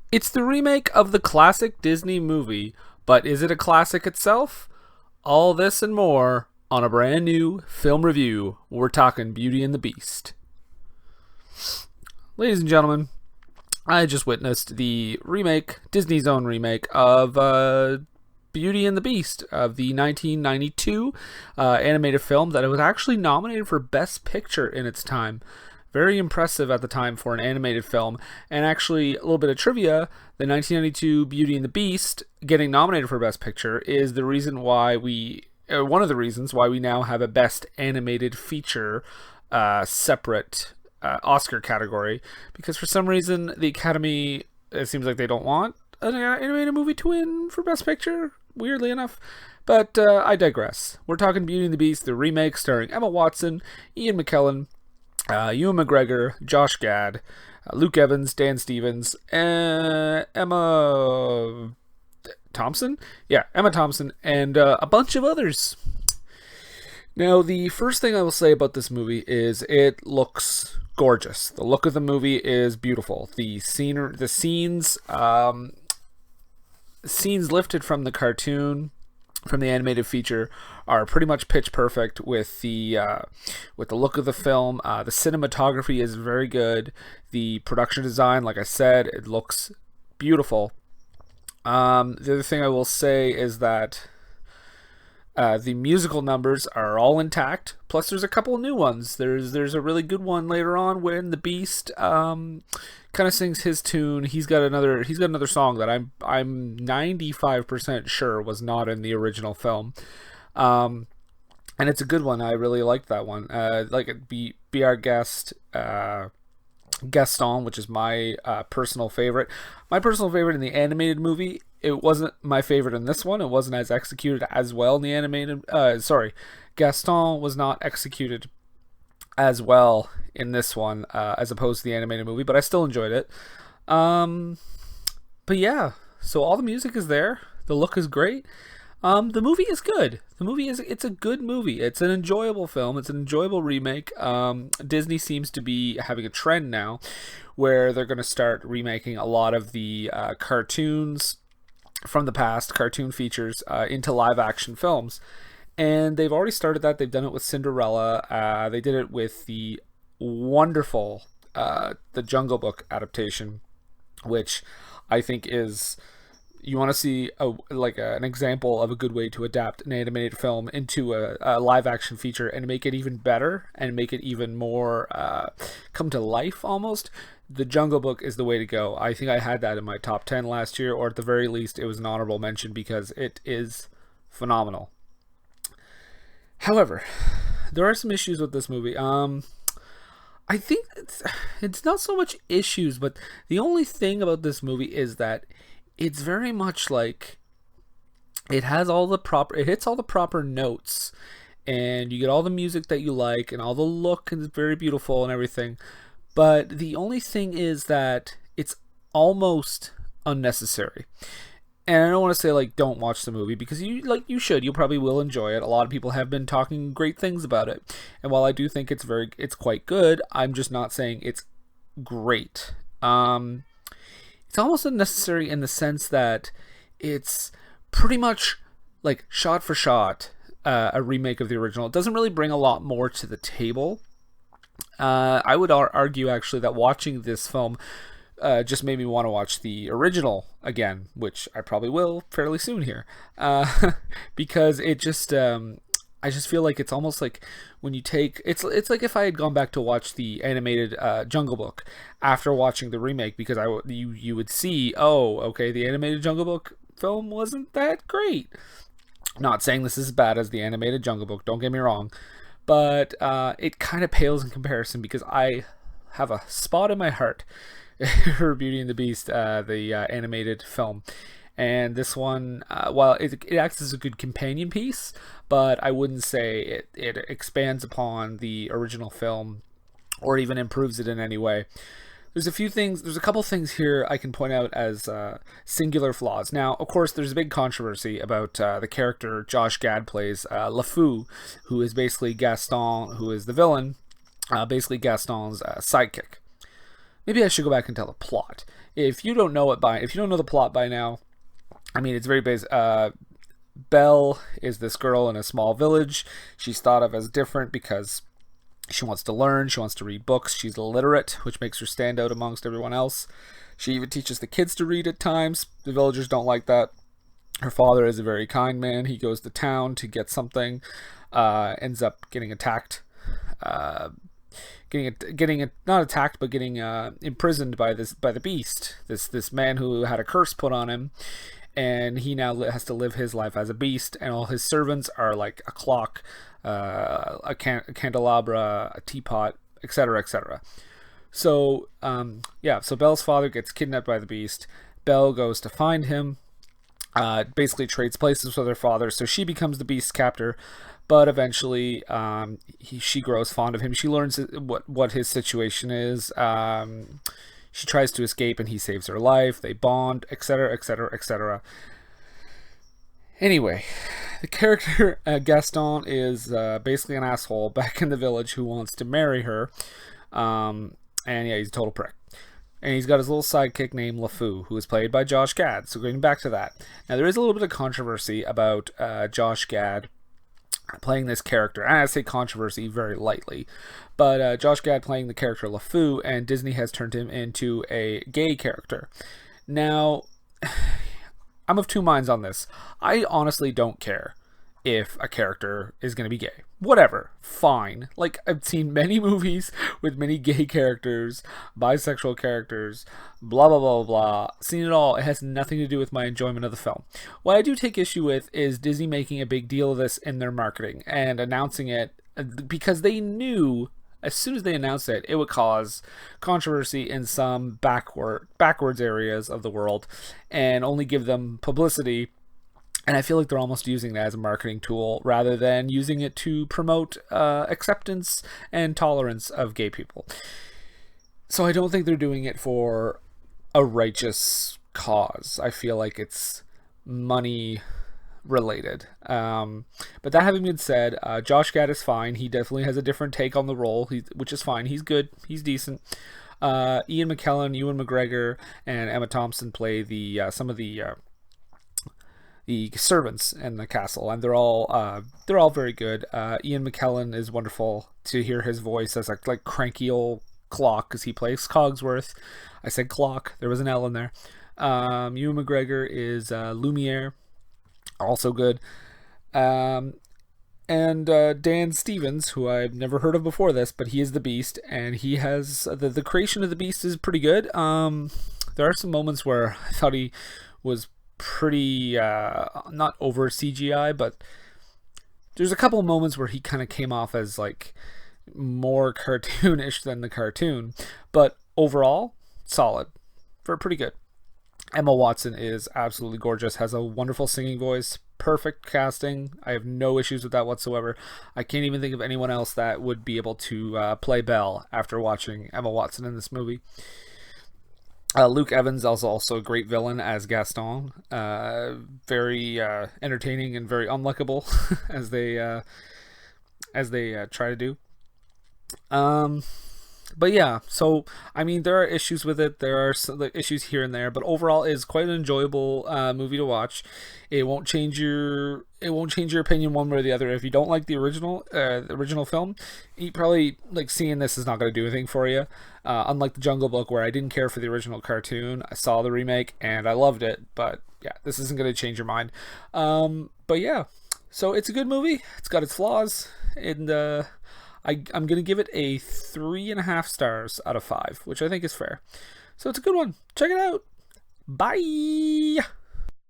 It's the remake of the classic Disney movie, but is it a classic itself? All this and more on a brand new film review. We're talking Beauty and the Beast. Ladies and gentlemen, I just witnessed the remake, Disney's own remake of Beauty and the Beast of the 1992 animated film that was actually nominated for Best Picture in its time. Very impressive at the time for an animated film. And actually, a little bit of trivia, the 1992 Beauty and the Beast getting nominated for Best Picture is the reason why one of the reasons why we now have a Best Animated Feature separate Oscar category, because for some reason the Academy, it seems like they don't want an animated movie to win for Best Picture, weirdly enough. But I digress. We're talking Beauty and the Beast, the remake starring Emma Watson, Ian McKellen, Ewan McGregor, Josh Gad, Luke Evans, Dan Stevens, Emma Thompson? Yeah, Emma Thompson, and a bunch of others. Now, the first thing I will say about this movie is it looks gorgeous. The look of the movie is beautiful. The scenes lifted from the cartoon, from the animated feature, are pretty much pitch perfect with the look of the film. The cinematography is very good. The production design, like I said, it looks beautiful. The other thing I will say is that the musical numbers are all intact. Plus, there's a couple of new ones. There's a really good one later on when the Beast kind of sings his tune. He's got another song that I'm 95% sure was not in the original film, and it's a good one. I really liked that one. Like it be our guest. Gaston, which is my personal favorite. My personal favorite in the animated movie. It wasn't my favorite in this one. It wasn't as executed as well in the animated. Gaston was not executed as well in this one as opposed to the animated movie, but I still enjoyed it. But yeah, so all the music is there. The look is great. The movie is good. It's a good movie. It's an enjoyable film. It's an enjoyable remake. Disney seems to be having a trend now where they're going to start remaking a lot of the cartoons from the past, cartoon features, into live action films. And they've already started that. They've done it with Cinderella. They did it with the wonderful The Jungle Book adaptation, which I think is... You want to see an example of a good way to adapt an animated film into a live action feature and make it even better and make it even more come to life almost. The Jungle Book is the way to go. I think I had that in my top 10 last year, or at the very least it was an honorable mention because it is phenomenal. However, there are some issues with this movie. I think it's not so much issues, but the only thing about this movie is that it's very much like it hits all the proper notes, and you get all the music that you like, and all the look is very beautiful and everything. But the only thing is that it's almost unnecessary. And I don't want to say don't watch the movie, because you should. You probably will enjoy it. A lot of people have been talking great things about it. And while I do think it's quite good, I'm just not saying it's great. It's almost unnecessary in the sense that it's pretty much shot for shot a remake of the original. It doesn't really bring a lot more to the table. I would argue actually that watching this film just made me want to watch the original again, which I probably will fairly soon here, because it just I just feel like it's almost like when you take it's like if I had gone back to watch the animated Jungle Book after watching the remake, because you would see, oh, okay, the animated Jungle Book film wasn't that great. Not saying this is as bad as the animated Jungle Book, don't get me wrong, but it kind of pales in comparison, because I have a spot in my heart for Beauty and the Beast, the animated film. And this one, while it acts as a good companion piece, but I wouldn't say it expands upon the original film or even improves it in any way. There's a couple things here I can point out as singular flaws. Now, of course, there's a big controversy about the character Josh Gad plays, LeFou, who is basically Gaston, who is the villain, basically Gaston's sidekick. Maybe I should go back and tell the plot. if you don't know if you don't know the plot by now, I mean, it's very basic. Belle is this girl in a small village. She's thought of as different because she wants to learn, she wants to read books, she's illiterate, which makes her stand out amongst everyone else. She even teaches the kids to read at times. The villagers don't like that. Her father is a very kind man. He goes to town to get something, ends up getting attacked. Not attacked, but getting imprisoned by the beast. This man who had a curse put on him, and he now has to live his life as a beast. And all his servants are like a clock, a candelabra, a teapot, etc., etc. So so Belle's father gets kidnapped by the beast. Belle goes to find him. Basically trades places with her father, so she becomes the beast's captor. But eventually, she grows fond of him. She learns what his situation is. She tries to escape, and he saves her life. They bond, etc., etc., etc. Anyway, the character Gaston is basically an asshole back in the village who wants to marry her. And yeah, he's a total prick. And he's got his little sidekick named LeFou, who is played by Josh Gad. So going back to that. Now, there is a little bit of controversy about Josh Gad playing this character. And I say controversy very lightly. But Josh Gad playing the character LeFou, and Disney has turned him into a gay character. Now, I'm of two minds on this. I honestly don't care if a character is going to be gay. Whatever. Fine. Like, I've seen many movies with many gay characters, bisexual characters, blah, blah, blah, blah. Seen it all. It has nothing to do with my enjoyment of the film. What I do take issue with is Disney making a big deal of this in their marketing and announcing it because they knew as soon as they announced it, it would cause controversy in some backwards areas of the world and only give them publicity. And I feel like they're almost using that as a marketing tool rather than using it to promote acceptance and tolerance of gay people. So I don't think they're doing it for a righteous cause. I feel like it's money related. But that having been said, Josh Gad is fine. He definitely has a different take on the role, which is fine. He's good. He's decent. Ian McKellen, Ewan McGregor, and Emma Thompson play some of the servants in the castle, and they're all very good. Ian McKellen is wonderful to hear his voice as a like cranky old clock because he plays Cogsworth. I said clock. There was an L in there. Ewan McGregor is Lumiere, also good. And Dan Stevens, who I've never heard of before this, but he is the Beast, and he has the creation of the Beast is pretty good. There are some moments where I thought he was pretty not over CGI, but there's a couple moments where he kind of came off as like more cartoonish than the cartoon, but overall solid, pretty good. Emma Watson is absolutely gorgeous, has a wonderful singing voice, perfect casting. I have no issues with that whatsoever. I can't even think of anyone else that would be able to play Belle after watching Emma Watson in this movie. Luke Evans is also a great villain as Gaston. Very entertaining and very unlikable as they try to do. But yeah, so I mean, there are issues with it. There are some issues here and there, but overall, it's quite an enjoyable movie to watch. It won't change your opinion one way or the other. If you don't like the original film, you probably like seeing this is not going to do anything for you. Unlike the Jungle Book, where I didn't care for the original cartoon, I saw the remake and I loved it. But yeah, this isn't going to change your mind. But yeah, so it's a good movie. It's got its flaws, and I'm going to give it a 3.5 stars out of 5, which I think is fair. So it's a good one. Check it out. Bye.